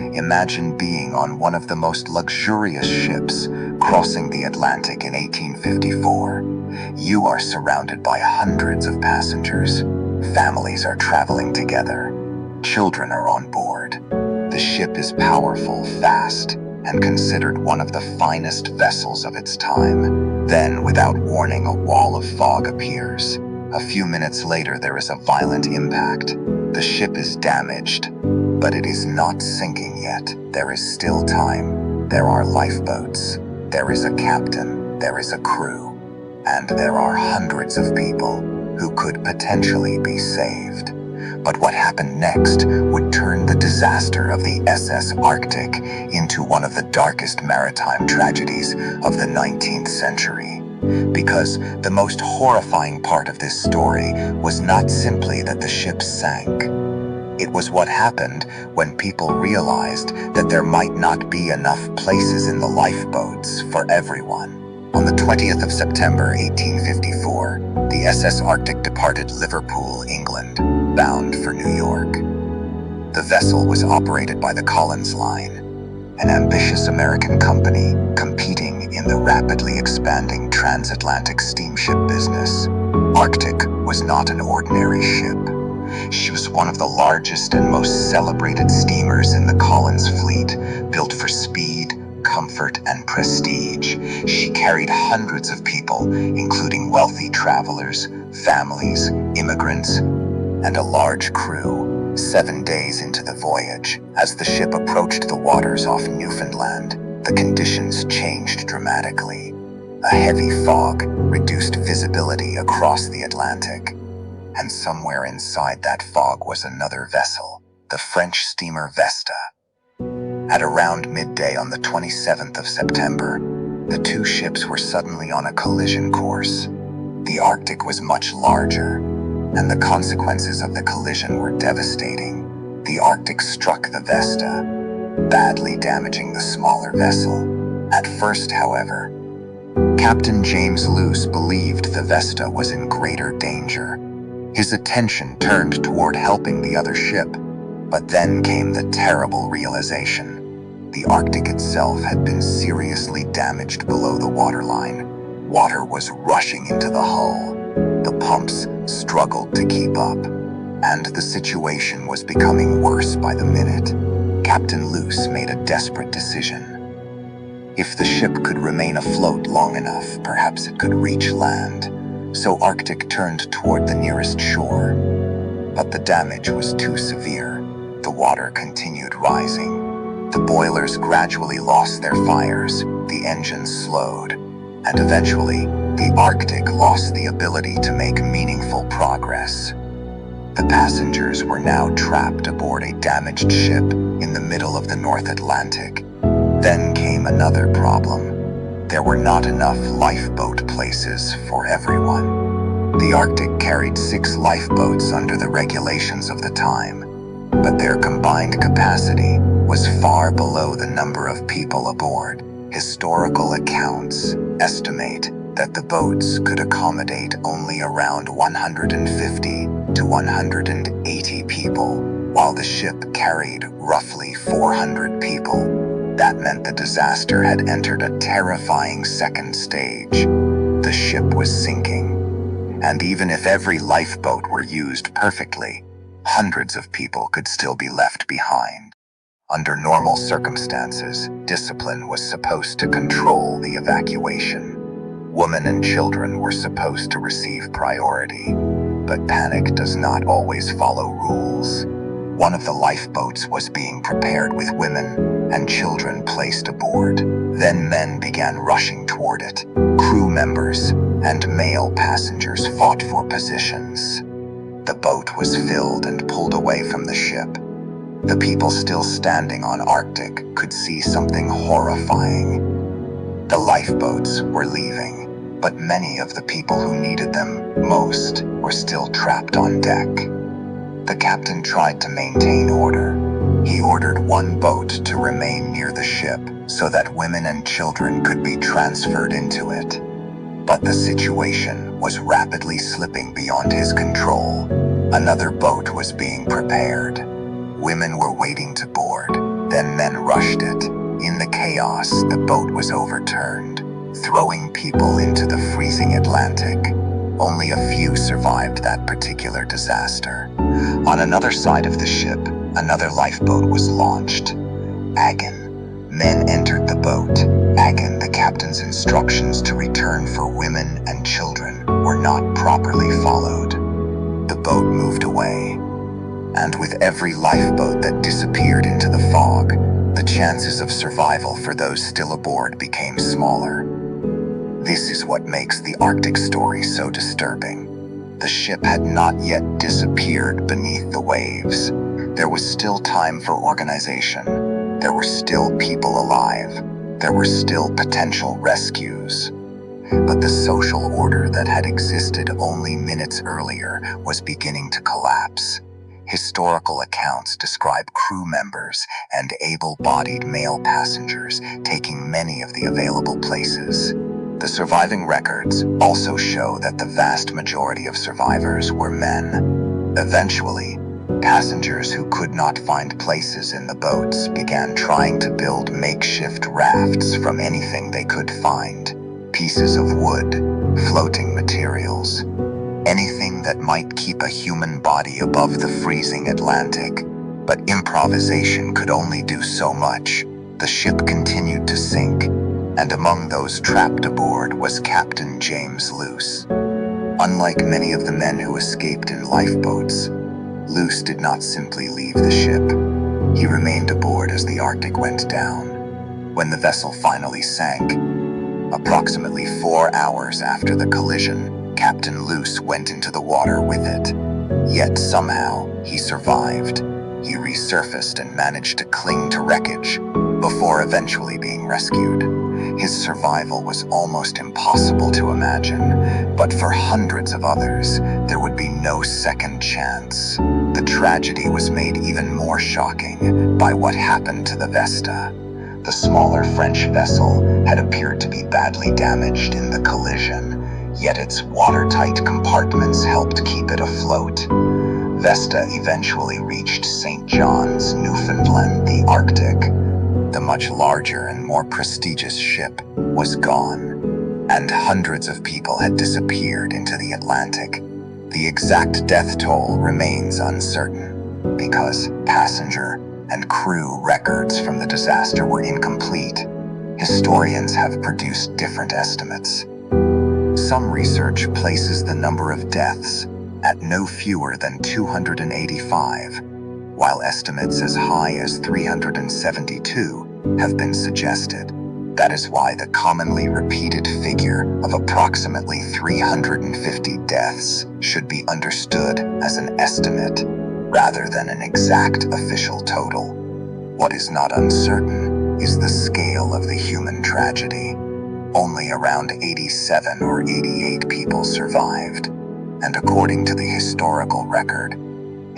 Imagine being on one of the most luxurious ships crossing the Atlantic in 1854. You are surrounded by hundreds of passengers. Families are traveling together. Children are on board. The ship is powerful, fast, and considered one of the finest vessels of its time. Then, without warning, a wall of fog appears. A few minutes later, there is a violent impact. The ship is damaged, but it is not sinking yet. There is still time. There are lifeboats. There is a captain. There is a crew. And there are hundreds of people who could potentially be saved. But what happened next would turn the disaster of the SS Arctic into one of the darkest maritime tragedies of the 19th century. Because the most horrifying part of this story was not simply that the ship sank. It was what happened when people realized that there might not be enough places in the lifeboats for everyone. On the 20th of September 1854, the SS Arctic departed Liverpool, England, bound for New York. The vessel was operated by the Collins Line, an ambitious American company competing in the rapidly expanding transatlantic steamship business. Arctic was not an ordinary ship. She was one of the largest and most celebrated steamers in the Collins fleet, built for speed, comfort, and prestige. She carried hundreds of people, including wealthy travelers, families, immigrants, and a large crew. 7 days into the voyage, as the ship approached the waters off Newfoundland, the conditions changed dramatically. A heavy fog reduced visibility across the Atlantic, and somewhere inside that fog was another vessel, the French steamer Vesta. At around midday on the 27th of September, the two ships were suddenly on a collision course. The Arctic was much larger, and the consequences of the collision were devastating. The Arctic struck the Vesta, badly damaging the smaller vessel. At first, however, Captain James Luce believed the Vesta was in greater danger. His attention turned toward helping the other ship, but then came the terrible realization. The Arctic itself had been seriously damaged below the waterline. Water was rushing into the hull. The pumps struggled to keep up, and the situation was becoming worse by the minute. Captain Luce made a desperate decision. If the ship could remain afloat long enough, perhaps it could reach land. So Arctic turned toward the nearest shore. But the damage was too severe. The water continued rising. The boilers gradually lost their fires, the engines slowed, and eventually, the Arctic lost the ability to make meaningful progress. The passengers were now trapped aboard a damaged ship in the middle of the North Atlantic. Then came another problem. There were not enough lifeboat places for everyone. The Arctic carried 6 lifeboats under the regulations of the time, but their combined capacity was far below the number of people aboard. Historical accounts estimate that the boats could accommodate only around 150 to 180 people, while the ship carried roughly 400 people. That meant the disaster had entered a terrifying second stage. The ship was sinking, and even if every lifeboat were used perfectly, hundreds of people could still be left behind. Under normal circumstances, discipline was supposed to control the evacuation. Women and children were supposed to receive priority, but panic does not always follow rules. One of the lifeboats was being prepared with women and children placed aboard. Then men began rushing toward it. Crew members and male passengers fought for positions. The boat was filled and pulled away from the ship. The people still standing on Arctic could see something horrifying. The lifeboats were leaving, but many of the people who needed them most were still trapped on deck. The captain tried to maintain order. He ordered one boat to remain near the ship so that women and children could be transferred into it. But the situation was rapidly slipping beyond his control. Another boat was being prepared. Women were waiting to board. Then men rushed it. In the chaos, the boat was overturned, throwing people into the freezing Atlantic. Only a few survived that particular disaster. On another side of the ship, another lifeboat was launched. Again. Men entered the boat. Again, the captain's instructions to return for women and children were not properly followed. The boat moved away, and with every lifeboat that disappeared into the fog, the chances of survival for those still aboard became smaller. This is what makes the Arctic story so disturbing. The ship had not yet disappeared beneath the waves. There was still time for organization. There were still people alive. There were still potential rescues. But the social order that had existed only minutes earlier was beginning to collapse. Historical accounts describe crew members and able-bodied male passengers taking many of the available places. The surviving records also show that the vast majority of survivors were men. Eventually, passengers who could not find places in the boats began trying to build makeshift rafts from anything they could find. Pieces of wood, floating materials, anything that might keep a human body above the freezing Atlantic. But improvisation could only do so much. The ship continued to sink, and among those trapped aboard was Captain James Luce. Unlike many of the men who escaped in lifeboats, Luce did not simply leave the ship. He remained aboard as the Arctic went down. When the vessel finally sank, approximately 4 hours after the collision, Captain Luce went into the water with it. Yet somehow, he survived. He resurfaced and managed to cling to wreckage before eventually being rescued. His survival was almost impossible to imagine, but for hundreds of others, there would be no second chance. The tragedy was made even more shocking by what happened to the Vesta. The smaller French vessel had appeared to be badly damaged in the collision, yet its watertight compartments helped keep it afloat. Vesta eventually reached St. John's, Newfoundland, the Arctic. The much larger and more prestigious ship was gone, and hundreds of people had disappeared into the Atlantic. The exact death toll remains uncertain, because passenger and crew records from the disaster were incomplete. Historians have produced different estimates. Some research places the number of deaths at no fewer than 285, while estimates as high as 372 have been suggested. That is why the commonly repeated figure of approximately 350 deaths should be understood as an estimate rather than an exact official total. What is not uncertain is the scale of the human tragedy. Only around 87 or 88 people survived, and according to the historical record,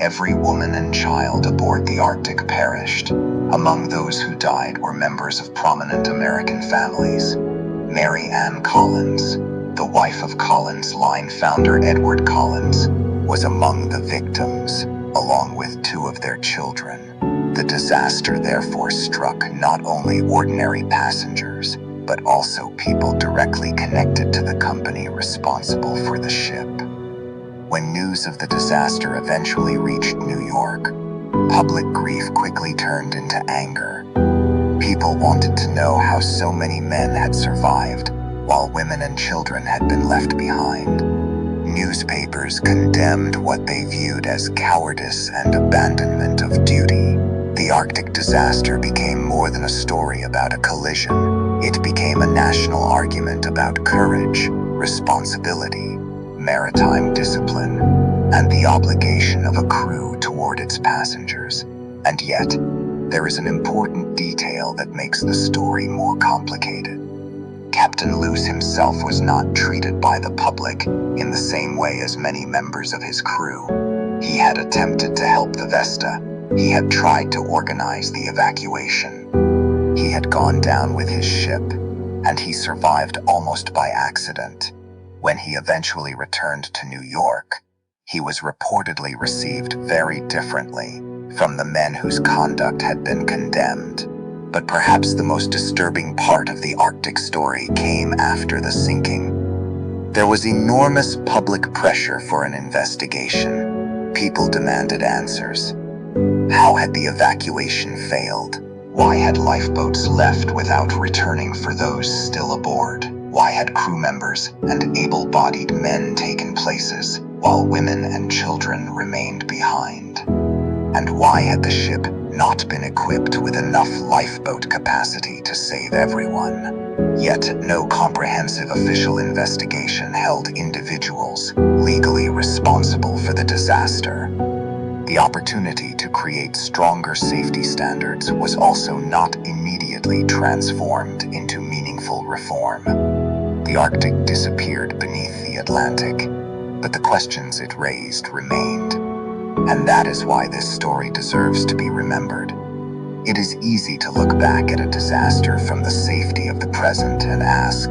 every woman and child aboard the Arctic perished. Among those who died were members of prominent American families. Mary Ann Collins, the wife of Collins line founder Edward Collins, was among the victims, along with 2 of their children. The disaster therefore struck not only ordinary passengers, but also people directly connected to the company responsible for the ship. When news of the disaster eventually reached New York, public grief quickly turned into anger. People wanted to know how so many men had survived, while women and children had been left behind. Newspapers condemned what they viewed as cowardice and abandonment of duty. The Arctic disaster became more than a story about a collision. It became a national argument about courage, responsibility, maritime discipline, and the obligation of a crew toward its passengers. And yet, there is an important detail that makes the story more complicated. Captain Luce himself was not treated by the public in the same way as many members of his crew. He had attempted to help the Vesta. He had tried to organize the evacuation. He had gone down with his ship, and he survived almost by accident. When he eventually returned to New York, he was reportedly received very differently. from the men whose conduct had been condemned. But perhaps the most disturbing part of the Arctic story came after the sinking. There was enormous public pressure for an investigation. People demanded answers. How had the evacuation failed? Why had lifeboats left without returning for those still aboard? Why had crew members and able-bodied men taken places while women and children remained behind? And why had the ship not been equipped with enough lifeboat capacity to save everyone? Yet no comprehensive official investigation held individuals legally responsible for the disaster. The opportunity to create stronger safety standards was also not immediately transformed into meaningful reform. The Arctic disappeared beneath the Atlantic, but the questions it raised remained. And that is why this story deserves to be remembered. It is easy to look back at a disaster from the safety of the present and ask,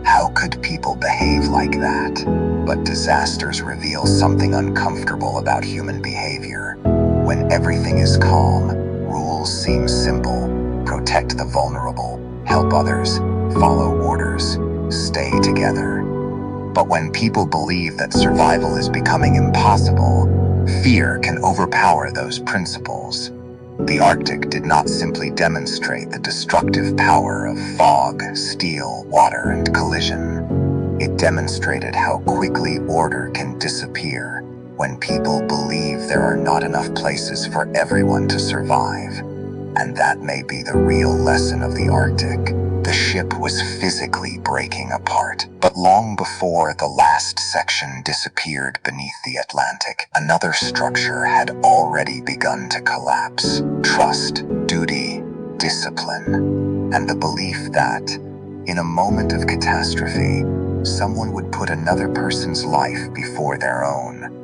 how could people behave like that? But disasters reveal something uncomfortable about human behavior. When everything is calm, rules seem simple. Protect the vulnerable, help others, follow orders, stay together. But when people believe that survival is becoming impossible, fear can overpower those principles. The Arctic did not simply demonstrate the destructive power of fog, steel, water, and collision. It demonstrated how quickly order can disappear when people believe there are not enough places for everyone to survive. And that may be the real lesson of the Arctic. The ship was physically breaking apart, but long before the last section disappeared beneath the Atlantic, another structure had already begun to collapse. Trust, duty, discipline, and the belief that, in a moment of catastrophe, someone would put another person's life before their own.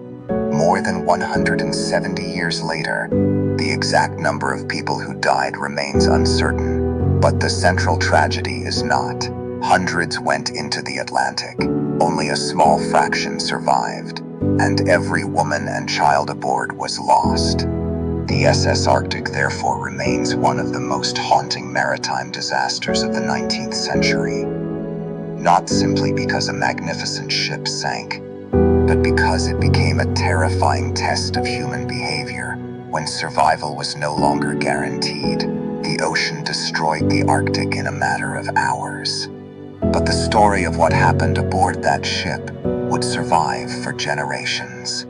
More than 170 years later, the exact number of people who died remains uncertain. But the central tragedy is not. Hundreds went into the Atlantic. Only a small fraction survived, and every woman and child aboard was lost. The SS Arctic therefore remains one of the most haunting maritime disasters of the 19th century. Not simply because a magnificent ship sank, but because it became a terrifying test of human behavior. When survival was no longer guaranteed, the ocean destroyed the Arctic in a matter of hours. But the story of what happened aboard that ship would survive for generations.